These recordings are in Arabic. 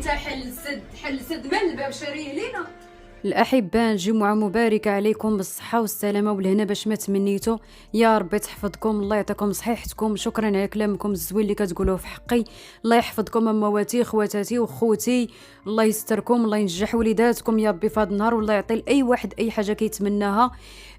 انت حل السد من الباب شاريه لينا. الأحباء، جمعة مباركة عليكم بالصحة والسلامة والهنا باش ما تمنيتو. يا ربي تحفظكم، الله يعطيكم صحيحتكم. شكرا على كلامكم الزوين اللي كتقولوه في حقي. الله يحفظكم امواتي خواتاتي وخوتي، الله يستركم، الله ينجح وليداتكم يا ربي في هذا النهار، والله يعطي لاي واحد اي حاجه كيتمناها.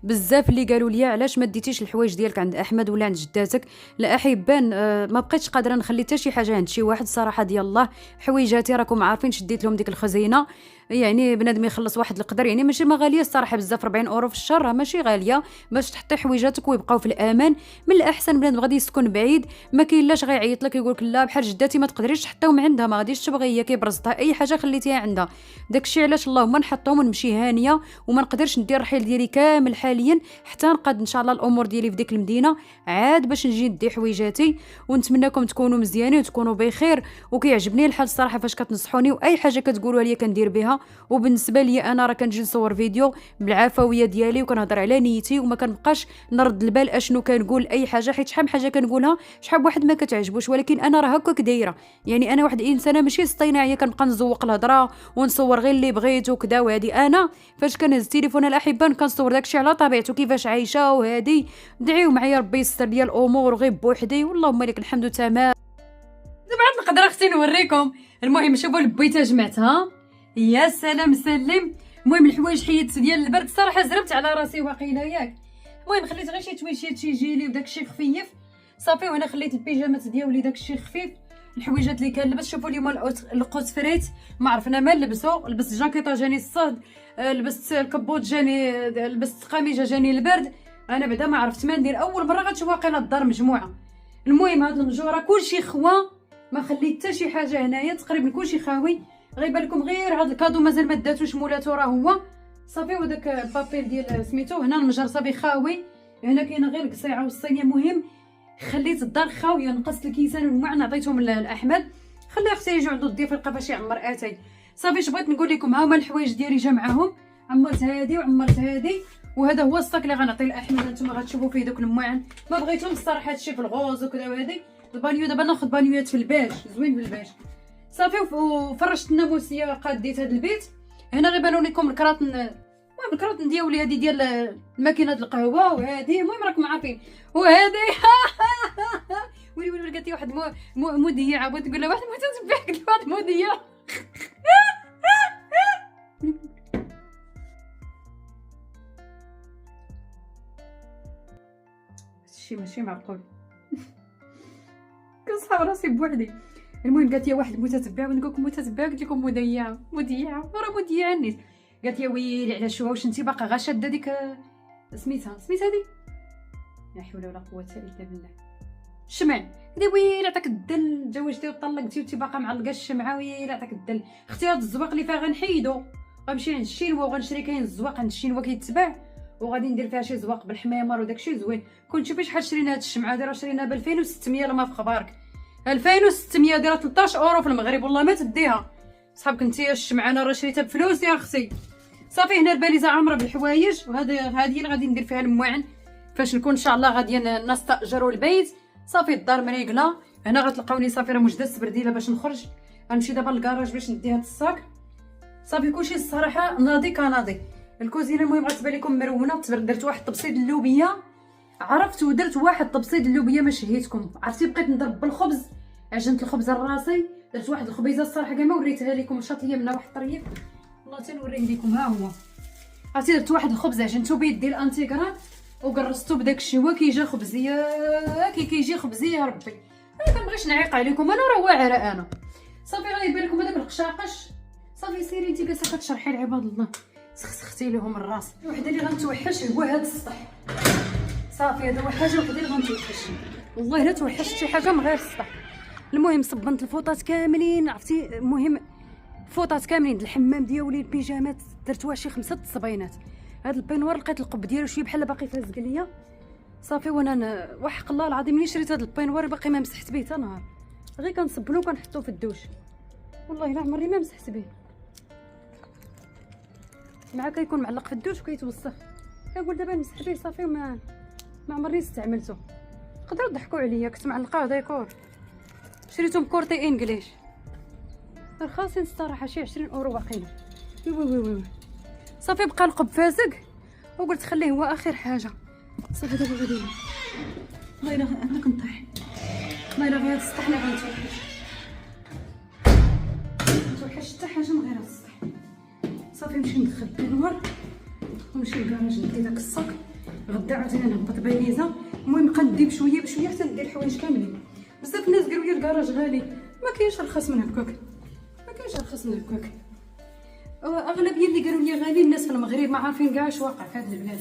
بزاف اللي قالوا لي علاش ما ديتيش الحوايج ديالك عند احمد ولا عند جداتك. لا احبان، ما بقيتش قادره نخلي حتى شي حاجه عند شي واحد صراحه ديال الله. حويجاتي راكم عارفين شديت لهم ديك الخزينه، يعني بنادم يخلص واحد القدر، يعني ماشي ما غاليه الصراحه بزاف. 40 اورو في الشهر راه ماشي غاليه باش تحطي حويجاتك ويبقاو في الامان. من الاحسن بنادم غادي يسكن بعيد، ما كاين لاش غيعيط لك يقول لك لا بحال جداتي ما تقدريش تحطيهم عندها، ما غاديش تبغي هي كيبرزطها اي حاجه خليتيها عندها. داكشي علاش اللهم نحطهم ونمشي هانيه وما نقدرش ندير الرحيل ديالي كامل حاليا حتى نقاد ان شاء الله الامور ديالي في ديك المدينه عاد باش نجي ندي حويجاتي. ونتمنىكم تكونوا مزيانين وتكونوا بخير، وكيعجبني الحال الصراحه فاش كتنصحوني واي حاجه كتقولوا لي كندير بها. وبالنسبه لي انا راه كنجي نصور فيديو بالعفويه ديالي وكنهضر على نيتي وما كنبقاش نرد البال اشنو كنقول اي حاجه، حيت شحال من حاجه كنقولها شحال واحد ما كتعجبوش، ولكن انا راه هكاك دايره. يعني انا واحد انسانه ماشي اصطناعيه كنبقى نزوق الهضره ونصور غير اللي بغيت وكذا. وهذه انا فاش كنهز التليفون الاحبان كنصور داكشي على طبيعته كيفاش عايشه. وهذه دعيو معايا ربي يستر لي الامور غير بوحدي واللهم لك الحمد تمام. دابا عاد نقدر اختي نوريكم. المهم شوفوا البيته جمعتها، يا سلام سلم. المهم الحوايج حيدت ديال البرد صراحه زربت على راسي واقيلا ياك. المهم خليت غير شي تويشيت شي جيلي وداكشي خفيف صافي، وانا خليت البيجامات ديالي داكشي خفيف. الحويجات اللي كنلبس شوفوا اليوم القوت فريت ما عرفنا ما نلبسو. لبست جاكيطه جاني الصهد، لبست الكبوت جاني، لبست قميجه جاني البرد. انا بعدا ما عرفت ما ندير، اول مره غتشوف واقيلا الدار مجموعه. المهم هاد المجوره كلشي خوا، ما خليت حتى شي حاجه هنايا، تقريبا كلشي خاوي. غيبان لكم غير هاد الكادو مازال ما داتوش مولاتو راه هو صافي. وداك البابيل ديال سميتو هنا المجر صافي خاوي، هنا كاينه غير القصيعه والصينيه. مهم خليت الدار خاويه، نقصت الكيسان والمعن عطيتهم لاحمد، خلي اختي يجوا عندو الضيف يلقى فاش يعمر اتاي صافي. اش بغيت نقول لكم، ها هما الحوايج ديالي جمعهم، عمرت هادي وعمرت هادي، وهذا هو الصاك اللي غنعطي لاحمد. نتوما غتشوفوا فيه دوك المعن، ما بغيتهم الصراحه هادشي في الغوز وكذا. وهادي البانيو دابا ناخذ بانيوات في الباج زوين في الباج صافي. وفرشت الناموسيه قاديت هذا البيت. هنا غيبانوا لكم الكراطن، المهم الكراطن ديالي هذه ديال الماكينه القهوه، وهذه المهم راكم عارفين. وهذه ويلي قالت لي واحد مذيعه، بغيت تقول لها واحد متتبع، قلت لها واحد مذيعه. هادشي ماشي معقول. كنصحاب راسي بوحدي. المهم قالت لي واحد متتبع، ونقول لكم متتبع قلت لكم مذيعه راه مذيعه نيت. قالت لي ويلي على شو واش انت باقا غا شاده ديك سميتها هذه، لا حول ولا قوه الا بالله. الشمع قالت لي ويلي عطاك الدل، تزوجتي وطلقتي وانت باقا معلقه الشمعه، ويلي عطاك الدل. اختي هاد الزواق اللي فيها غنحيدو، غنمشي عند الشينوا وغنشري. كاين الزواق عند الشينوا كيتباع، وغادي ندير فيها شي زواق بالحميمر وداكشي زوين. كنت شوفي شحال شرينا هاد الشمعه هادي، راه شريناها ب 2600 لما في خبارك. 2600 دايره 13 اورو في المغرب، والله ما تديها صحابك انتيا. الشمعه انا راه شريتها بفلوس يا اختي صافي. هنا الباليزه عامره بالحوايج، وهذه اللي غادي ندير فيها المعن فاش نكون ان شاء الله غادي نستاجروا البيت صافي. الدار مريقله هنا غتلقاوني صافي، راه مجدس برديله باش نخرج. غنمشي دابا للكراج باش ندي هاد الصاك صافي. كلشي الصراحه ناضي كناضي. الكوزينه المهم غتبان لكم مرونه. درت واحد طبسيد اللوبيه، عرفت، ودرت واحد طبسيد اللوبيه ما شهيتكم. عرفتي بقيت نضرب بالخبز، عجنت الخبز الراسي، درت واحد الخبيزه الصراحه كاع ما وريتها لكم، شاطيه منها واحد الطريف والله تنوريه لكم. ها هو عرفتي درت واحد الخبز عجنته بيدي الانتيغرال وقرصتو بداك الشوا كيجي خبزيه كيجي خبزيه ربي. انا كنبغيش نعيق عليكم، انا راه واعره انا صافي. غيبان لكم هذاك القشاقش صافي. سيري انت جالسه كتشرحي لعباد الله، سختي لهم الراس. وحده اللي غنتوحش هو هذا السطح صافي. هذا هو حاجه وحده اللي غنتوحش، والله الا توحشت شي حاجه من غير السطح. المهم صبنت الفوطات كاملين، عرفتي المهم فوطات كاملين د الحمام ديالي، البيجامات درتوها شي 5 الصبينات. هاد البينوار لقيت القب ديالو شويه بحال باقي فازق ليا صافي. وانا وحق الله العظيم ملي شريت هاد البينوار باقي ما مسحت به حتى نهار، غير كنصبنو وكنحطو في الدوش، والله الا عمري ما مسحت به. مع كيكون معلق في الدوش وكيتوسخ، كنقول دابا نمسح به صافي. وما عمرني استعملته. تقدروا تضحكوا عليا، كنت معلقاه ديكور، شريته بكورتي انجليش رخاصين الصراحه، شي 20 اورو واقيلا. وي وي وي وي صافي بقى القب فازق وقلت خليه هو اخر حاجه. صافي دابا غادي والله الا انا كنطيح، والله الا غير السطح اللي غنتوحش، متوحش حتى حاجه من غير هاد السطح. صافي نمشي ندخل النور ونمشي للكراج ندي داك الصاك، غدا عاوتاني نهبط باليزه. المهم كندي بشويه بشويه حتى ندير الحوايج كاملين. بزاف الناس قالوا لي الكراج غالي، ما كاينش ارخص من هكاك، ما كاينش ارخص من هكاك. اغلبيه اللي قالوا لي غالي الناس في المغرب ما عارفين كاع اش واقع في هاد البلاد.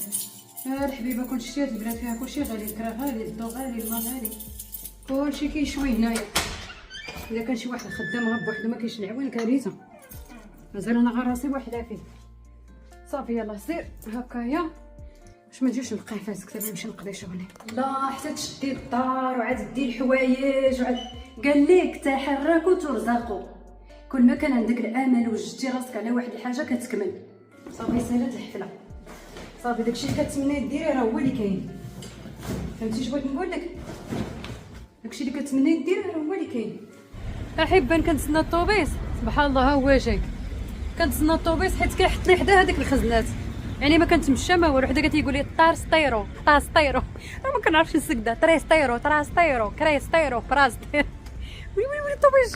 الحبيبه كلشي هاد البلاد فيها كلشي غالي، الكرا غالي، الضو غالي، الماء غالي، كلشي كيشوي هنايا. الا كان شي واحد خدام غا بوحدو ما كاينش العوان كارثه. مازال انا غير راسي وحده فيه. صافي يلاه سير هكايا باش ما نجيوش نبقى فاسك. دابا نمشي نقضي شغلي. لا حتى تشدي الدار وعاد دي الحوايج وعاد قال لك تحركوا ترزقوا. كل ما كان عندك الامل وجدتي راسك على واحد الحاجه كتكمل. صافي سالات الحفله، صافي داكشي اللي كتمنى ديري راه هو اللي كاين. فهمتي اش بغيت نقول لك؟ داكشي اللي كتمنى ديري راه هو اللي كاين. احبا كنتسنى الطوبيس، سبحان الله ها هو جاي. كنتسنى الطوبيس حيت كيحط لي حدا هذيك الخزنات، يعني ما كنتمشى ما والو. حدا كتيقول لي طارسطيرو طاسطيرو، ما كنعرفش نسكدا. تريسطيرو تراستيرو كريستيرو براستيرو. وي وي وي طوبيس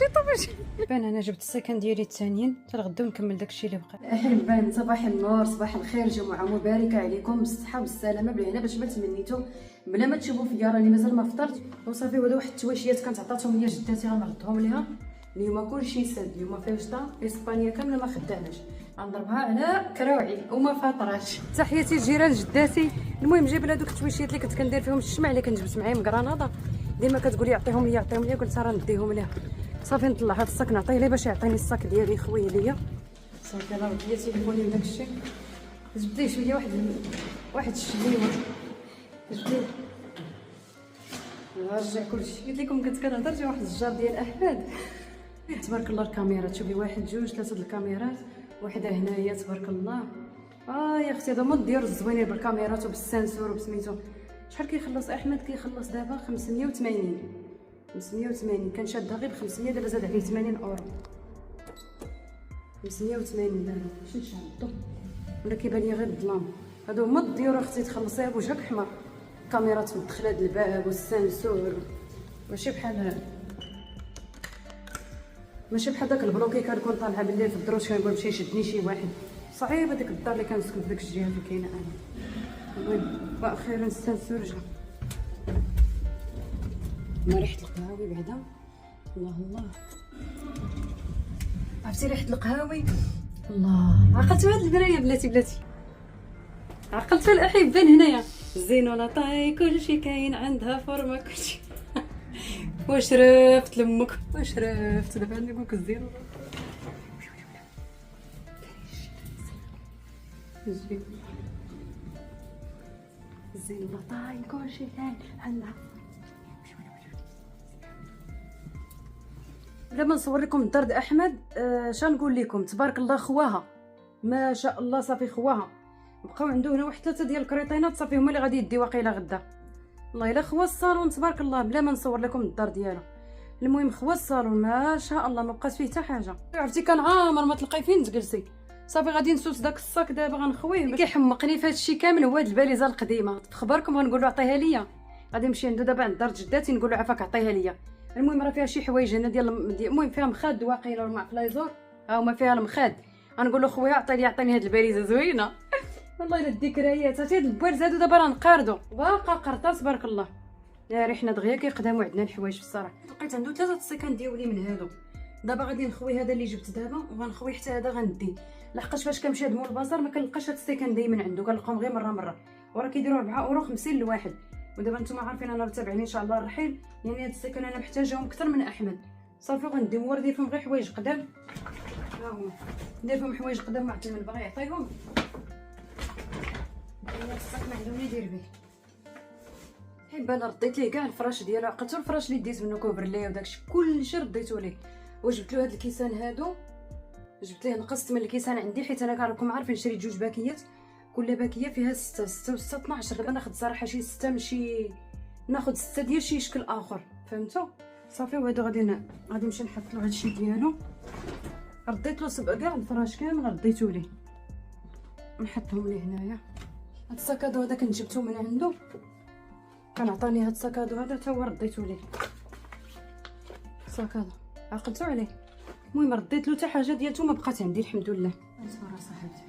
بان. انا جبت السكن ديالي الثانيين حتى الغدا ونكمل داكشي اللي بقى. احبان صباح النور، صباح الخير، جمعه مباركه عليكم بالصحه والسلامه بالهنا باش ما تمنيتو بلا ما تشوفوا فيا راني مازال ما فطرت. وصافي هذا واحد التواشيات كانت عطاتهم ليا جداتي غنردهم ليها. اليوم كلشي ساد، اليوم فاجتا اسبانيا كامله ما خداماش، غنضربها على كراوعي وما فاطراش. تحياتي لجيران جداتي. المهم جايب هذوك التواشيات اللي كنت كندير فيهم الشمع اللي كنت جبت معايا من كرناطه، ديما كتقولي عطيهم ليا عطيهم ليا، قلت راه نديهم ليها. صافي نطلع هذا الصاك نعطيه ليه باش يعطيني الصاك ديالي خويا ليا. صافي راه بديتي تيليفوني من داكشي، جبت ليه شويه واحد الشليوه، جبت ليه نرجع كلشي. قلت لكم كنت كنهضر جا واحد الجار ديال احمد. تبارك الله الكاميرات، شوفي واحد جوج ثلاثه د الكاميرات، وحده هنايا تبارك الله. يا اختي هذا هما الديور الزوينين بالكاميرات وبالسنسور وبسميتو. شحال كيخلص احمد؟ كيخلص دابا 580 كان شادها غير ب 500، دابا زاد عليه 80 اورو. 580 دابا ماشي نشهدو ولا كيبان لي غير الظلام. هادو هما الديور اختي تخلصيها بوجهك احمر، كاميرات مدخله د الباب والسنسور، ماشي بحال داك البلوكي كنكون طالعه بالليل في الدروج كنقول مشى يشدني شي واحد. صعيبه ديك الدار اللي كنسكن في ديك الجهه اللي كاينه انا. المهم واخيرا السنسور جا. ما ريحه القهاوي بعدا، الله عرفتي ريحه القهاوي؟ الله عقلتوا هاد البرايه بلاتي عقلتوا الاحبان هنايا. الزينو لاطاي كلشي كاين عندها فورما كلشي. واش رفت لامك واش رفت؟ دابا نقول لك الزينو الزينو لاطاي كلشي كاين عندها. لما نصور لكم الدار د احمد شنقول لكم تبارك الله خواها ما شاء الله. صافي خواها بقاو عنده هنا واحد 3 ديال الكريطينات، صافي هما اللي غادي يدي واقيلا غدا. والله الا خوا الصالون تبارك الله بلا ما نصور لكم الدار ديالو. المهم خوا الصالون ما شاء الله ما بقات فيه حتى حاجه. عرفتي كان عامر ما تلقاي فين تجلسي. صافي غادي نسوس داك الصاك دابا غنخويه. كيحمقني في هذا الشيء كامل هو هاد الباليزه القديمه. تخبركم غنقول له عطيها ليا، غادي نمشي عنده دابا عند دار جداتي نقول له عافاك عطيها ليا. المهم راه فيها شي حوايج هنا ديال المهم فيها مخاد واقيلا مع فلايزور، ها هما فيها المخاد. غنقول له خويا عطيني هاد الباليزه زوينه. والله الا الذكريات هاد البوال زادو دابا راه نقاردو باقا قرطه تبارك الله. ريحنا دغيا كيقداموا عندنا الحوايج في الصراحه. لقيت عنده 3 السكان ديالي من هادو. دابا غادي نخوي هذا اللي جبت دابا وغنخوي حتى هذا غندي، لحقاش فاش كنمشي هاد مول البازار ما كنلقاش هاد السكان دايما عنده، كنلقاهم غير مره وراه كيديروا 4 اورو 50 لواحد. ودابا نتوما عارفين انا متابعين ان شاء الله الرحيل، يعني هاد السكن انا محتاجاهم اكثر من احمد. صافي غندي هو ندير فيهم غير حوايج قدام، ها هما ندير فيهم حوايج قدام. عرفتي من باغي يعطيهم الصاك ما عندهم يدير به. حيت انا رديت ليه كاع الفراش ديالو، عقلتو الفراش اللي ديت منو كوفرلي وداكشي كلشي رديتو ليه. وجبت له هاد الكيسان هادو، جبت ليه نقصت من الكيسان عندي حيت انا كنراكم عارفين شريت 2 باكيات، كل باكيه فيها 6 6 و6 12. دابا ناخذ صراحه شي 6 ماشي ناخذ 6 ديال شي شكل اخر، فهمتوا؟ صافي وهادو غادي نمشي نحط له هادشي ديالو. رديت له سبق كاع الفراش كامل رديتو ليه. نحطهم ليه هنايا. هاد الساكادو هذا كنت جبتو من عنده، كان عطاني هاد الساكادو هذا تا هو رديتو ليه. ساكادو عقلتو عليه. المهم رديت له حتى حاجه ديالته ما بقات عندي الحمد لله. صراحه صاحبتي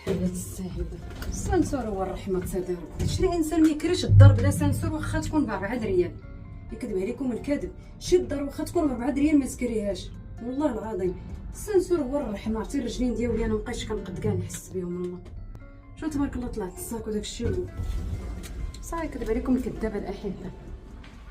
حيلة الساحبه. السانسور هو الرحمه تصدر. شري انسان ما يكرهش الدار بلا سانسور واخا تكون ب 4 ريال. يكذب عليكم الكذب، شي الدار واخا تكون ب 4 ريال ما تكريهاش والله العظيم. السانسور هو الرحمه. عرفتي الرجلين ديالي انا مابقيتش كنقد كاع نحس بهم والله. شو تبارك الله طلعت الساك وداك الشيء صاي. كذب عليكم الكذابه الاحبه.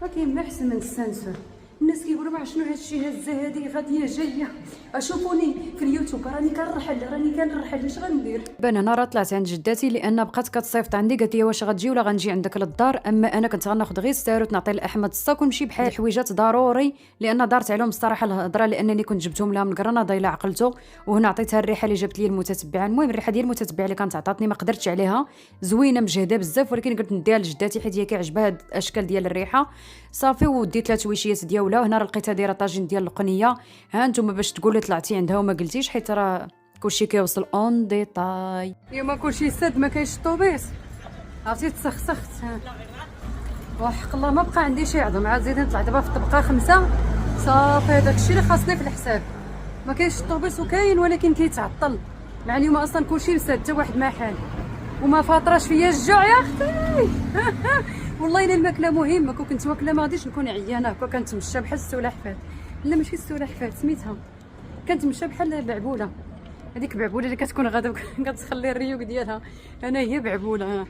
ما كاين ما احسن من السانسور. الناس كيقولوا ما شنو هادشي هزه هادي غاديه جايه. اشوفوني في اليوتيوب راني كنرحل اش غندير. بان انا راه طلعت عند جداتي لان بقات كتصيفط عندي قالت لي واش غتجي ولا غنجي عندك للدار. اما انا كنت غناخذ غير الساروت نعطي لاحمد الصاك ونمشي بحال الحويجات ضروري لان دارت عليهم الصراحه الهضره لانني كنت جبتهم لها من كرناطه الا عقلته. وهنا عطيتها الريحه اللي جابت لي المتتبعه. المهم الريحه ديال المتتبعه اللي كانت عطاتني ما قدرتش عليها، زوينه مجهده بزاف، ولكن قلت نديها لجداتي حيت هي كيعجبها هاد الاشكال ديال الريحه صافي. وديت 3 ويشيات ديالها. وهنا راه لقيتها دايره طاجين ديال القنيه. ها نتوما باش تقولي طلعتي عندها وما قلتيش حيت راه كلشي كيوصل اون ديتاي. اليوم كلشي سد ما كاينش الطوبيس. عرفتي تسخسخت. وحق الله ما بقى عندي شي عظم. عاد زيد نطلع دابا في الطبقه 5 صافي. داكشي اللي خاصني في الحساب. ما كاينش الطوبيس وكاين ولكن كيتعطل. مع اليوم اصلا كلشي مسد حتى واحد ما حال وما فاطراش فيا الجوع يا اختي. والله الا الماكله مهمه. كون كنت واكله ما غاديش نكون عيانه. كون كنتمشى بحال السلحفاه. لا ماشي السلحفاه سميتها، كنتمشى بحال بعبوله. هذيك بعبوله اللي كتكون غادا كتخلي الريوق ديالها. انا هي بعبوله.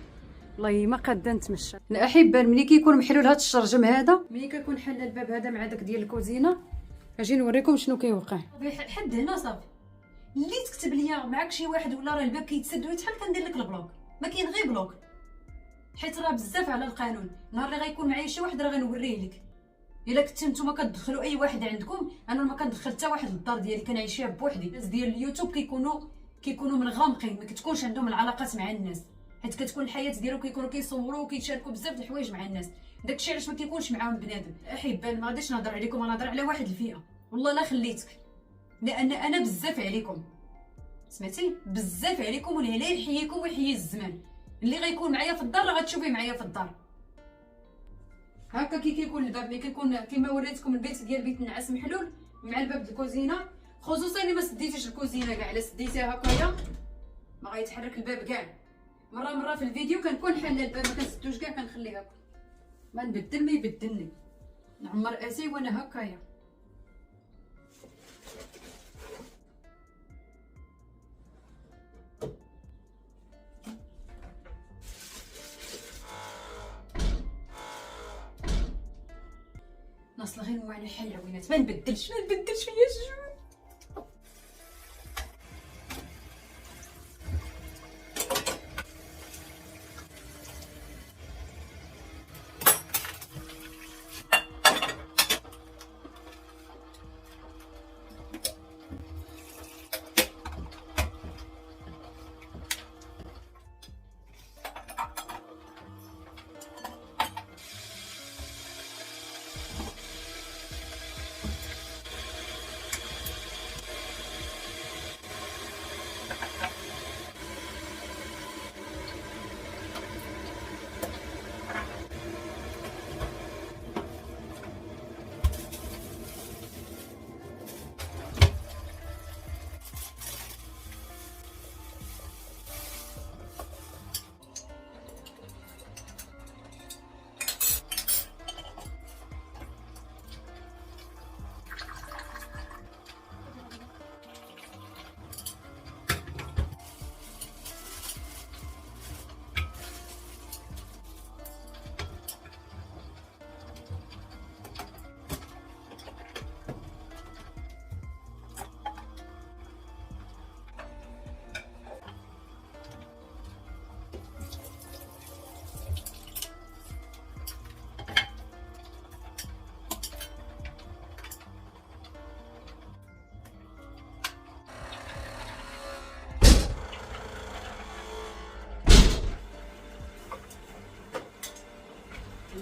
والله ما قاده نتمشى. الاحبه ملي كيكون محلول هذا الشرجم هذا، ملي كنكون حل الباب هذا مع داك ديال الكوزينه، اجي نوريكم شنو كيوقع. حد هنا صافي. اللي تكتب ليا معاك شي واحد ولا راه الباب كيتسد ويتحل كندير لك البلوك. ما كاين غير بلوك حيت راه بزاف على القانون. نهار اللي غيكون معايا شي واحد راه غنوريه لك. الا كنتو نتوما كتدخلوا اي واحد عندكم، انا ما كندخل حتى واحد للدار ديالي كنعيش فيها بوحدي. الناس ديال اليوتيوب كيكونوا منغمقين، ما كتكونش عندهم العلاقات مع الناس حيت كتكون الحياه ديالهم كيكونوا كيصوروا وكيشاركوا بزاف د الحوايج مع الناس. داكشي علاش ما كيكونش معاهم بنادم. احبان ما غاديش نهضر عليكم، انا نهضر على واحد الفئه. والله لا خليتك لان انا بزاف عليكم. سمعتي بزاف عليكم والهلا يحييكم ويحيي الزمان. اللي غيكون معايا في الدار راه غتشوفيه معايا في الدار. هكا كيكون الباب ملي كيكون كيما وريتكم البيت ديال بيت النعاس محلول مع الباب د الكوزينه، خصوصا الا ما سديتيش الكوزينه كاع. الا سديتيها هكايا ما غيتحرك الباب كاع. مره في الفيديو كنكون حاله الباب ما كنسدوش كاع، كنخليه هكا ما نبدل ما يبدلني. نعمر اسي وانا هكايا. ناصله غير موعنا حلوينات ما نبدلش فيا الجوع.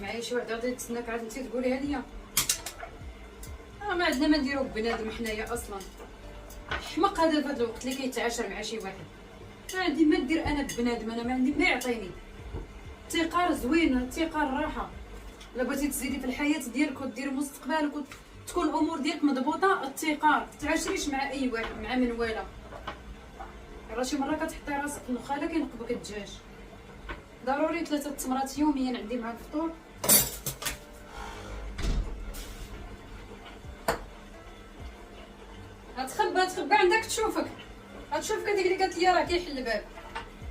معايا شي وحده غادي تسناك عاد انت تقولي هاديه. ما عندنا ما نديرو بنادم حنايا اصلا. حمق هذا في هذا الوقت اللي كيتعاشر مع شي واحد. ما عندي ما ندير انا بنادم، انا ما عندي ما يعطيني. التقار زوين، التقار راحه. الا بغيتي تزيدي في الحياه ديالك وديري مستقبلك وتكون الامور ديالك مضبوطه، التقار. تعاشريش مع اي واحد، مع من والو. راه شي مره كتحطي راسك في النخاله كينقبك الدجاج. ضروري 3 تمرات يوميا عندي مع الفطور. غتخبى عندك تشوفك، غتشوفك هذيك اللي قالت لي راه كيحل الباب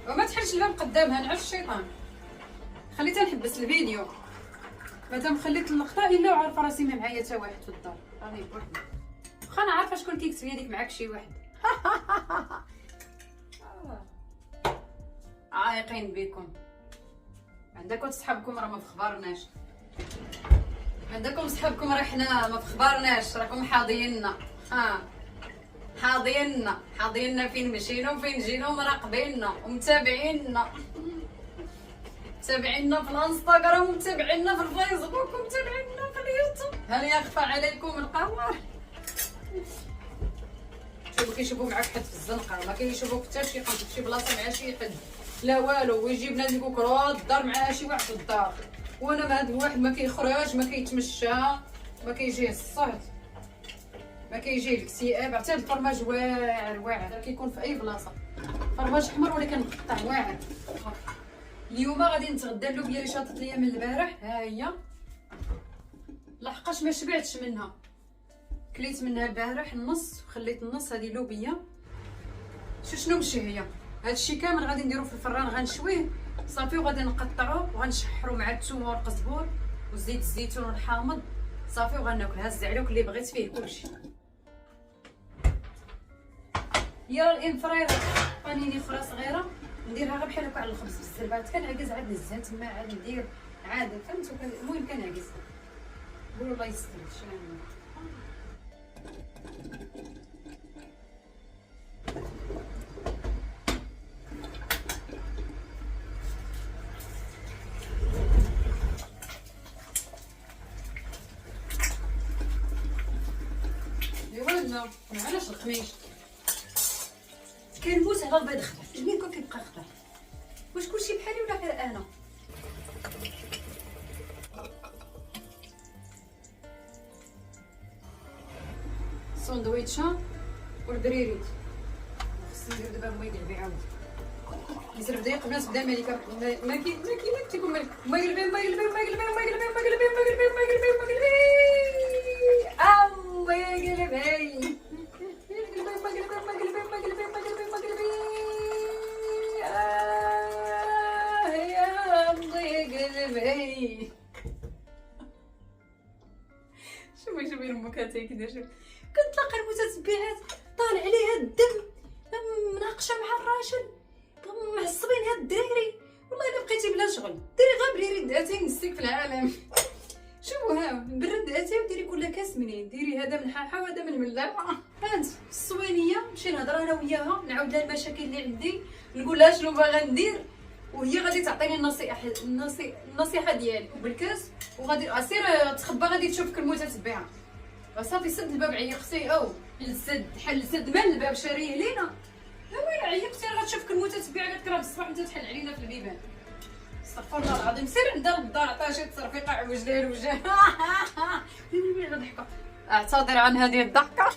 وما تحلش الباب قدامها. نعرف الشيطان. خليت نحبس الفيديو مادام خليت اللقطه الا وعارفه راسي ما معايا حتى واحد في الدار، راني بوحدي. واخا انا عارفه شكون كيكتب هذيك معاك شي واحد. عايقين بكم. عندكم صحابكم راه ما فخبرناش، عندكم صحابكم راه حنا ما فخبرناش، راكم حاضينا. حاضينا فين مشينا وفين جينا ومراقبيننا ومتابعيننا. متابعيننا في الانستغرام ومتابعيننا في الفيسبوك ومتابعيننا في اليوتيوب. هل يخفى عليكم القمر؟ شوفوا كيشوفوا معاك حد في الزنقه، ما كيشوفوك حتى شي حد في شي بلاصه مع شي حد لا والو، ويجي بنادم يقولك راه الدار مع شي واحد في الدار، وانا مع هذا الواحد ما كيخرج ما كيتمشى ما كيجيه الصهد ما كيجيه الاكتئاب. حتى الفرماج واعر كيكون في اي بلاصه. فرماج احمر ولكن مقطع واعر. اليوم غادي نتغدى اللوبيا اللي شاطت ليا من البارح. ها هي لحقاش ما شبعتش منها، كليت منها البارح النص وخليت النص. هذه لوبيا شنو مشي هي. هادشي كامل غادي نديرو في الفران، غنشويه صافي وغادي نقطعوه وغنشحرو مع الثوم والقزبور وزيت الزيتون والحامض صافي وغناكل. هز عليك اللي بغيت فيه كلشي. يا الانفريره بانيني اخرى صغيره نديرها غير بحال هكا على الخبز بالزربات. كنعكز عاد نزها تما عاد ندير عاد فهمتوا. المهم كنعكز. قولوا الله يستر شنو لا ما علاش القميش كنموت على البيض خضر. جميلكم كيبقى خضر. واش كلشي بحالي ولا غير انا؟ ساندويتشا والبريريت خصني ندير دابا ما يقلبي عاود يزرب دقيقه الناس بدا مالكه ما كيكون مالك ما يقلبي ما يقلبي ما يقلبي ما يقلبي ما يقلبي ما يقلبي ما يقلبي ما يقلبي الله يقلبي شوفي امك هاتي كدا. شوف كنتلاقى المتتبعات طالع عليها الدم مناقشه مع الراجل معصبين هاد الدراري. والله الا بقيتي بلا شغل ديري غير بريريد اتاي نسيك في العالم. شوفوا ها برد اتاي وديري كل كاس منين ديري هذا من حاحه وهذا من ملاحه. هانت الصوينيه نمشي نهضر انا وياها نعاود لها المشاكل اللي عندي نقول لها شنو باغا ندير وهي غادي تعطيني النصيحه ديالي بالكاس وغادي سير تخبى غادي تشوفك المتتبعه. صافي سد الباب عيقتي او السد حل السد مال الباب شاريه لينا. لا وين عيقتي غتشوفك المتتبعه قالت لك راه بصباح انت تحل علينا في البيبان. استغفر الله العظيم. سير عندها الدار عطاها شي تصرفيقه عوج لها الوجه. غنضحكوا. اعتذر عن هذه الضحكه.